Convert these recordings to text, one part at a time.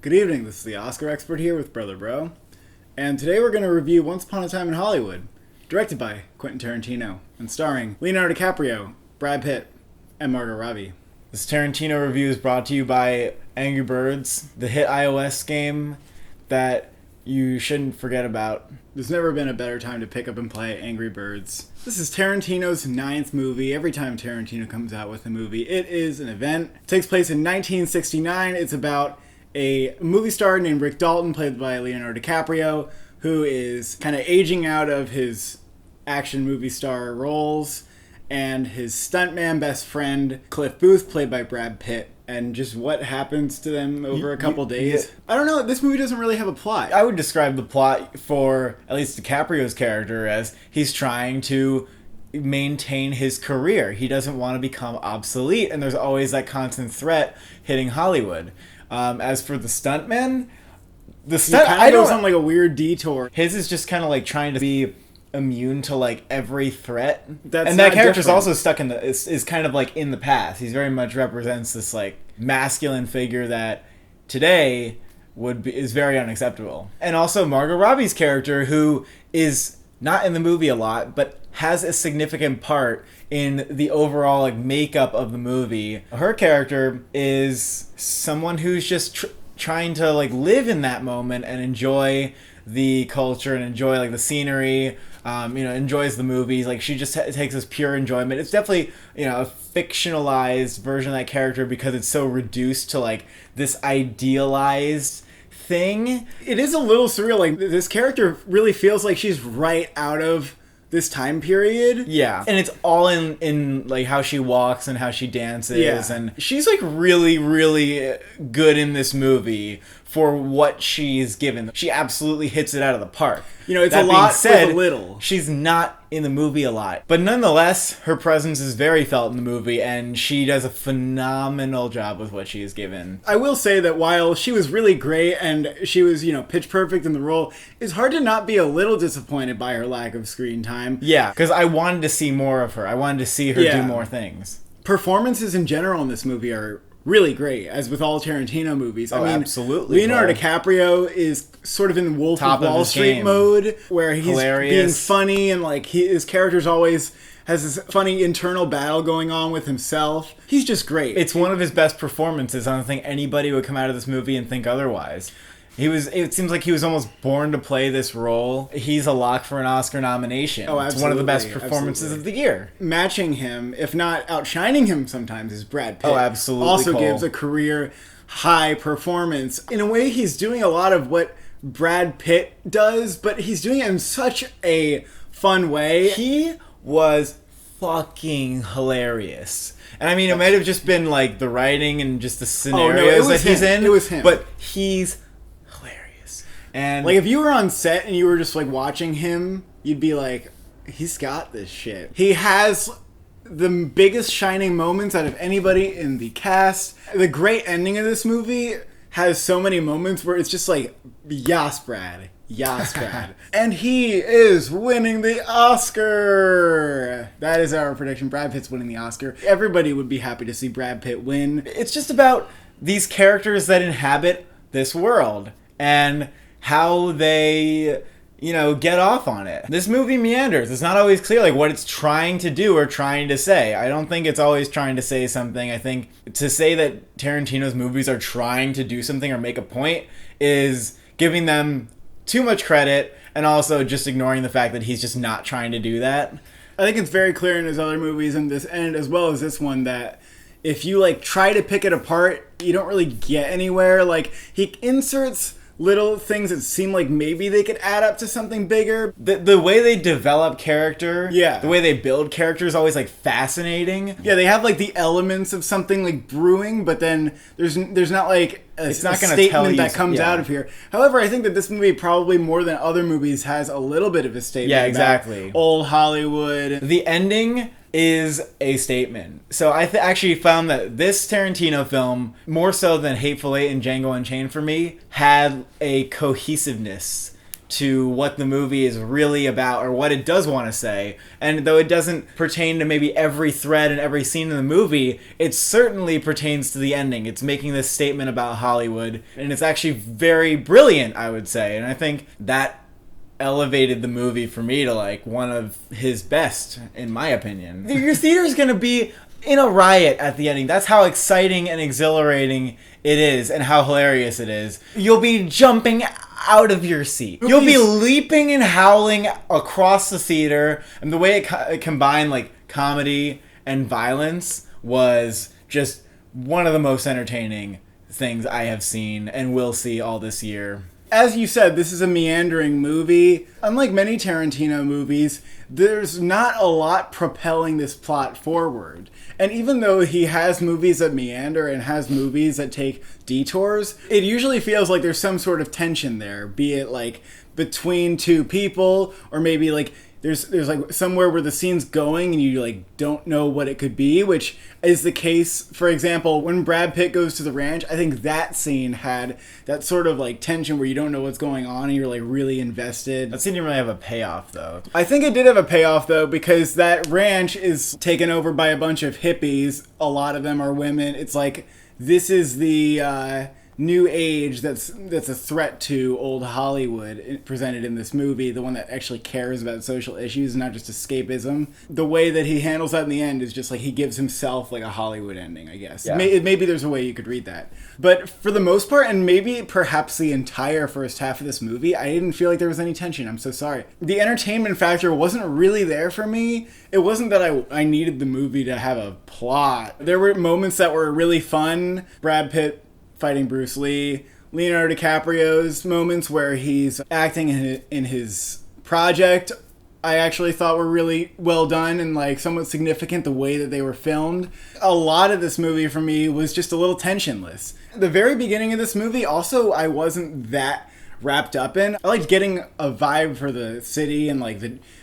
Good evening, this is the Oscar expert here with Brother Bro, and today we're going to review Once Upon a Time in Hollywood, directed by Quentin Tarantino, and starring Leonardo DiCaprio, Brad Pitt, and Margot Robbie. This Tarantino review is brought to you by Angry Birds, the hit iOS game that you shouldn't forget about. There's never been a better time to pick up and play Angry Birds. This is Tarantino's 9th movie. Every time Tarantino comes out with a movie, it is an event. It takes place in 1969. It's about a movie star named Rick Dalton, played by Leonardo DiCaprio, who is kind of aging out of his action movie star roles, and his stuntman best friend, Cliff Booth, played by Brad Pitt, and just what happens to them over a couple days. I don't know, this movie doesn't really have a plot. I would describe the plot for at least DiCaprio's character as he's trying to maintain his career. He doesn't want to become obsolete, and there's always that constant threat hitting Hollywood. As for the stuntman, I goes on like a weird detour. His is just kind of like trying to be immune to like every threat. And that character's also stuck in is kind of like in the past. He's very much represents this like masculine figure that today is very unacceptable. And also Margot Robbie's character, who is not in the movie a lot, but has a significant part in the overall like makeup of the movie. Her character is someone who's just trying to like live in that moment and enjoy the culture and enjoy like the scenery. Enjoys the movies. Like she just takes this pure enjoyment. It's definitely a fictionalized version of that character because it's so reduced to like this idealized thing. It is a little surreal. Like this character really feels like she's right out of this time period. Yeah. And it's all in like how she walks and how she dances. Yeah. And she's like really, really good in this movie for what she's given. She absolutely hits it out of the park. It's that a lot said, with a little. She's not in the movie a lot. But nonetheless, her presence is very felt in the movie, and she does a phenomenal job with what she is given. I will say that while she was really great and she was, pitch perfect in the role, it's hard to not be a little disappointed by her lack of screen time. Yeah, because I wanted to see more of her. I wanted to see her do more things. Performances in general in this movie are really great, as with all Tarantino movies. Absolutely. Leonardo DiCaprio is sort of in Wolf of Wall Street mode, where he's being funny and like his character's always has this funny internal battle going on with himself. He's just great. It's one of his best performances. I don't think anybody would come out of this movie and think otherwise. It seems like he was almost born to play this role. He's a lock for an Oscar nomination. Oh, absolutely. It's one of the best performances of the year. Matching him, if not outshining him sometimes, is Brad Pitt. Oh, absolutely. Also gives a career high performance. In a way, he's doing a lot of what Brad Pitt does, but he's doing it in such a fun way. He was fucking hilarious. And I mean, it might have just been like the writing and just the scenarios that he's in. It was him. But he's and like if you were on set and you were just like watching him, you'd be like, he's got this shit. He has the biggest shining moments out of anybody in the cast. The great ending of this movie has so many moments where it's just like, yas, Brad. Yas, Brad. And he is winning the Oscar. That is our prediction. Brad Pitt's winning the Oscar. Everybody would be happy to see Brad Pitt win. It's just about these characters that inhabit this world and how they, get off on it. This movie meanders. It's not always clear, like, what it's trying to do or trying to say. I don't think it's always trying to say something. I think to say that Tarantino's movies are trying to do something or make a point is giving them too much credit and also just ignoring the fact that he's just not trying to do that. I think it's very clear in his other movies and as well as this one that if you, like, try to pick it apart, you don't really get anywhere. Like, he inserts little things that seem like maybe they could add up to something bigger. The way they develop character, the way they build character is always like fascinating. Yeah, they have like the elements of something like brewing, but then there's not like a statement that comes out of here. However, I think that this movie probably more than other movies has a little bit of a statement. Yeah, exactly. About old Hollywood. The ending is a statement. So I actually found that this Tarantino film, more so than Hateful Eight and Django Unchained for me, had a cohesiveness to what the movie is really about or what it does want to say. And though it doesn't pertain to maybe every thread and every scene in the movie, it certainly pertains to the ending. It's making this statement about Hollywood, and it's actually very brilliant, I would say. And I think that elevated the movie for me to like one of his best, in my opinion. Your theater's gonna be in a riot at the ending. That's how exciting and exhilarating it is and how hilarious it is. You'll be jumping out of your seat. You'll be leaping and howling across the theater. And the way it combined like comedy and violence was just one of the most entertaining things I have seen and will see all this year. As you said, this is a meandering movie. Unlike many Tarantino movies, there's not a lot propelling this plot forward. And even though he has movies that meander and has movies that take detours, it usually feels like there's some sort of tension there, be it like between two people, or maybe like there's like somewhere where the scene's going and you like don't know what it could be, which is the case, for example, when Brad Pitt goes to the ranch. I think that scene had that sort of like tension where you don't know what's going on and you're like really invested. That scene didn't really have a payoff though. I think it did have a payoff though, because that ranch is taken over by a bunch of hippies. A lot of them are women. It's like this is the new age that's a threat to old Hollywood presented in this movie, the one that actually cares about social issues, not just escapism. The way that he handles that in the end is just like he gives himself like a Hollywood ending, I guess. Yeah. Maybe there's a way you could read that. But for the most part, and maybe perhaps the entire first half of this movie, I didn't feel like there was any tension. I'm so sorry. The entertainment factor wasn't really there for me. It wasn't that I needed the movie to have a plot. There were moments that were really fun. Brad Pitt fighting Bruce Lee, Leonardo DiCaprio's moments where he's acting in his project, I actually thought were really well done and like somewhat significant, the way that they were filmed. A lot of this movie for me was just a little tensionless. The very beginning of this movie also I wasn't that wrapped up in. I liked getting a vibe for the city and like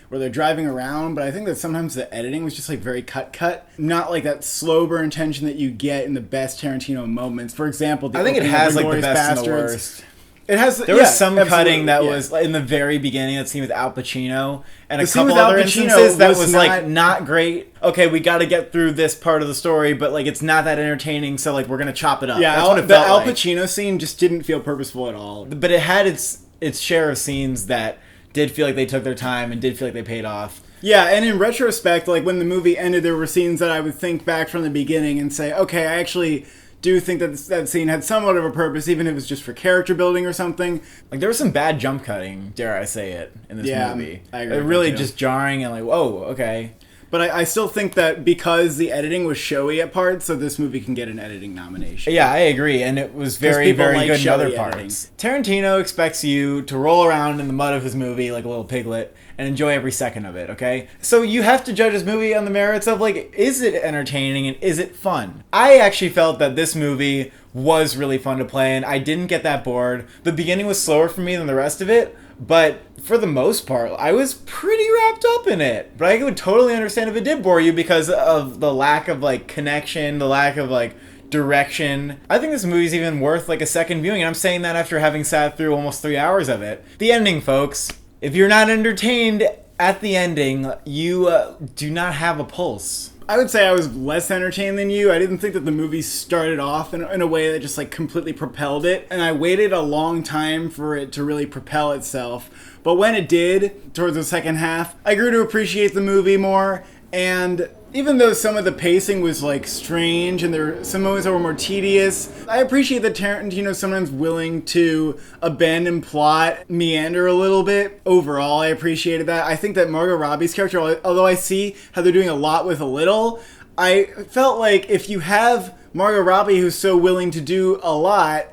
where they're driving around, but I think that sometimes the editing was just like very cut. Not like that slow burn tension that you get in the best Tarantino moments. For example, I think it has like the best and the worst. It has. There was some cutting that was in the very beginning. That scene with Al Pacino and a couple other instances that was like not great. Okay, we got to get through this part of the story, but like it's not that entertaining. So like we're gonna chop it up. Yeah, that's what it the felt Al like. Pacino scene just didn't feel purposeful at all. But it had its share of scenes that did feel like they took their time and did feel like they paid off. Yeah, and in retrospect, like when the movie ended, there were scenes that I would think back from the beginning and say, okay, I actually do think that that scene had somewhat of a purpose, even if it was just for character building or something. Like there was some bad jump cutting, dare I say it, in this movie. I agree. Really just jarring and like, whoa, okay. But I still think that because the editing was showy at parts, so this movie can get an editing nomination. Yeah, I agree, and it was very, very like good in other parts. Tarantino expects you to roll around in the mud of his movie like a little piglet and enjoy every second of it, okay? So you have to judge his movie on the merits of, like, is it entertaining and is it fun? I actually felt that this movie was really fun to play, and I didn't get that bored. The beginning was slower for me than the rest of it, but for the most part, I was pretty wrapped up in it. But I would totally understand if it did bore you because of the lack of, like, connection, the lack of, like, direction. I think this movie's even worth, like, a second viewing, and I'm saying that after having sat through almost 3 hours of it. The ending, folks. If you're not entertained at the ending, you do not have a pulse. I would say I was less entertained than you. I didn't think that the movie started off in a way that just like completely propelled it. And I waited a long time for it to really propel itself. But when it did, towards the second half, I grew to appreciate the movie more. And even though some of the pacing was like strange and there were some moments that were more tedious, I appreciate that Tarantino's sometimes willing to abandon plot, meander a little bit. Overall, I appreciated that. I think that Margot Robbie's character, although I see how they're doing a lot with a little, I felt like if you have Margot Robbie who's so willing to do a lot,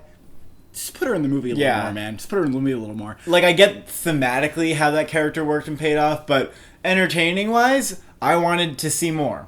just put her in the movie a little more, man. Just put her in the movie a little more. Like, I get thematically how that character worked and paid off, but entertaining-wise, I wanted to see more.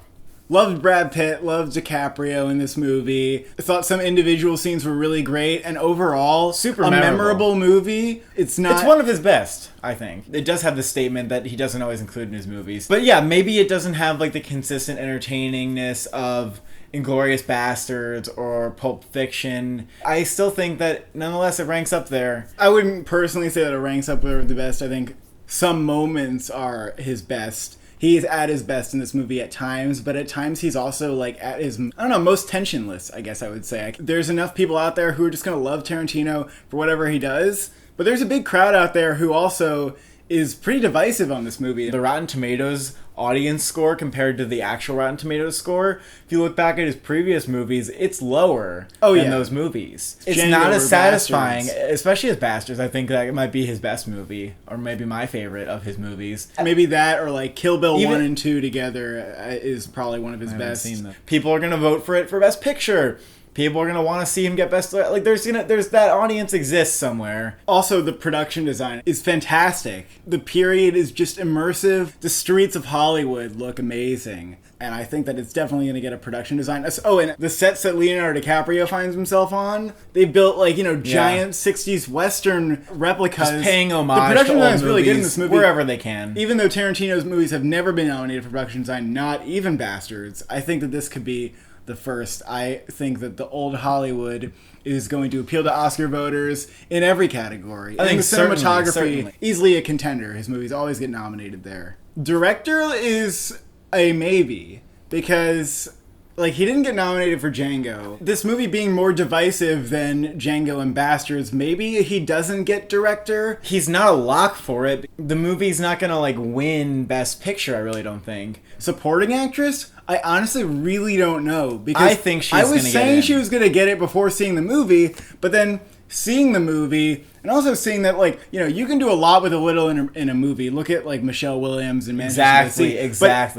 Loved Brad Pitt, loved DiCaprio in this movie. I thought some individual scenes were really great, and overall, super memorable movie. It's one of his best, I think. It does have the statement that he doesn't always include in his movies. But yeah, maybe it doesn't have like the consistent entertainingness of Inglourious Bastards or Pulp Fiction, I still think that nonetheless it ranks up there. I wouldn't personally say that it ranks up with the best. I think some moments are his best. He's at his best in this movie at times, but at times he's also like at his, I don't know, most tensionless, I guess I would say. There's enough people out there who are just going to love Tarantino for whatever he does, but there's a big crowd out there who also is pretty divisive on this movie. The Rotten Tomatoes audience score compared to the actual Rotten Tomatoes score, if you look back at his previous movies, it's lower than those movies. It's Django not as satisfying, Bastards. especially as Bastards. I think that it might be his best movie, or maybe my favorite of his movies. Maybe that, or like Kill Bill 1 and 2 together is probably one of his best. People are going to vote for it for Best Picture. People are going to want to see him get best... Like, there's that audience exists somewhere. Also, the production design is fantastic. The period is just immersive. The streets of Hollywood look amazing. And I think that it's definitely going to get a production design. Oh, and the sets that Leonardo DiCaprio finds himself on, they built, like, giant 60s Western replicas. Just paying homage the production to old design is really good in this movie. Wherever they can. Even though Tarantino's movies have never been nominated for production design, not even Bastards, I think that this could be the first. I think that the old Hollywood is going to appeal to Oscar voters in every category. I think the cinematography, certainly. Easily a contender. His movies always get nominated there. Director is a maybe, because he didn't get nominated for Django. This movie being more divisive than Django and Bastards, maybe he doesn't get director. He's not a lock for it. The movie's not gonna win Best Picture, I really don't think. Supporting actress? I honestly really don't know, because I think she's I gonna was get saying in. she was gonna get it before seeing the movie, but then seeing the movie and also seeing that you can do a lot with a little in a movie. Look at Michelle Williams and exactly.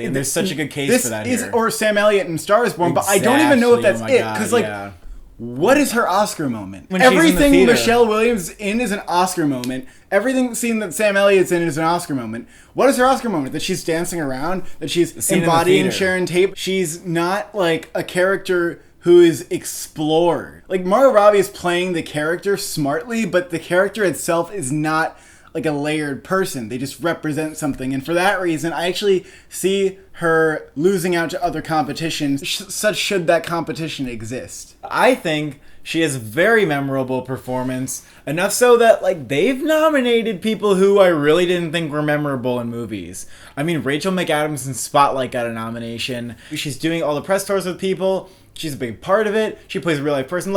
And there's such a good case for that here. Or Sam Elliott in Star is Born, but I don't even know if that's it, because what is her Oscar moment? When she's in the Everything theater. Michelle Williams is in is an Oscar moment. Everything scene that Sam Elliott's in is an Oscar moment. What is her Oscar moment? That she's dancing around? That she's embodying Sharon Tate? She's not a character who is explored. Margot Robbie is playing the character smartly, but the character itself is not a layered person. They just represent something. And for that reason, I actually see her losing out to other competitions, such should that competition exist. I think she has a very memorable performance, enough so that they've nominated people who I really didn't think were memorable in movies. I mean, Rachel McAdams in Spotlight got a nomination. She's doing all the press tours with people. She's a big part of it. She plays a real life person.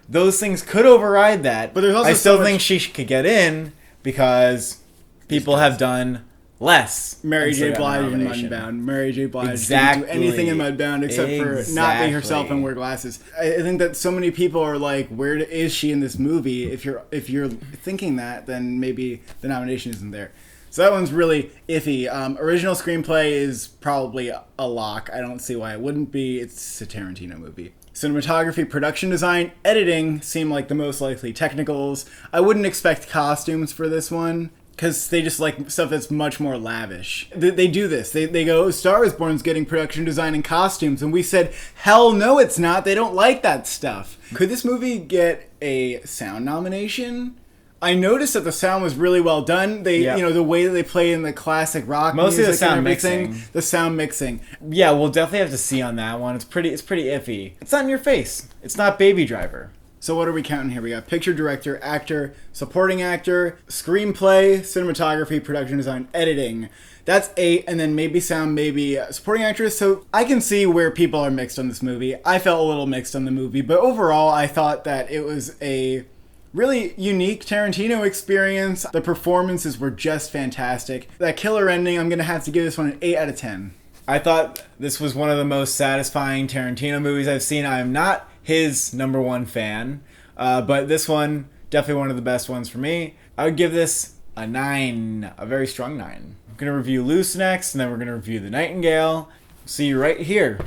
Those things could override that. But there's also I still think she could get in because people have done less. Mary J. Blige in Mudbound. Mary J. Blige Exactly. didn't do anything in Mudbound except for not be herself and wear glasses. I think that so many people are where is she in this movie? If you're thinking that, then maybe the nomination isn't there. So that one's really iffy. Original screenplay is probably a lock. I don't see why it wouldn't be. It's a Tarantino movie. Cinematography, production design, editing seem like the most likely technicals. I wouldn't expect costumes for this one, because they just like stuff that's much more lavish. They do this. They go, Star is Born's getting production design and costumes, and we said, hell no it's not. They don't like that stuff. Could this movie get a sound nomination? I noticed that the sound was really well done. The way that they play in the classic rock mostly music the sound and everything, mixing. the sound mixing. Yeah, we'll definitely have to see on that one. It's pretty iffy. It's not in your face. It's not Baby Driver. So what are we counting here? We got picture, director, actor, supporting actor, screenplay, cinematography, production design, editing. That's 8, and then maybe sound, maybe supporting actress. So I can see where people are mixed on this movie. I felt a little mixed on the movie, but overall I thought that it was a really unique Tarantino experience. The performances were just fantastic. That killer ending, I'm going to have to give this one an 8 out of 10. I thought this was one of the most satisfying Tarantino movies I've seen. I am not his number one fan, but this one, definitely one of the best ones for me. I would give this a 9, a very strong 9. I'm going to review Loose next, and then we're going to review The Nightingale. See you right here.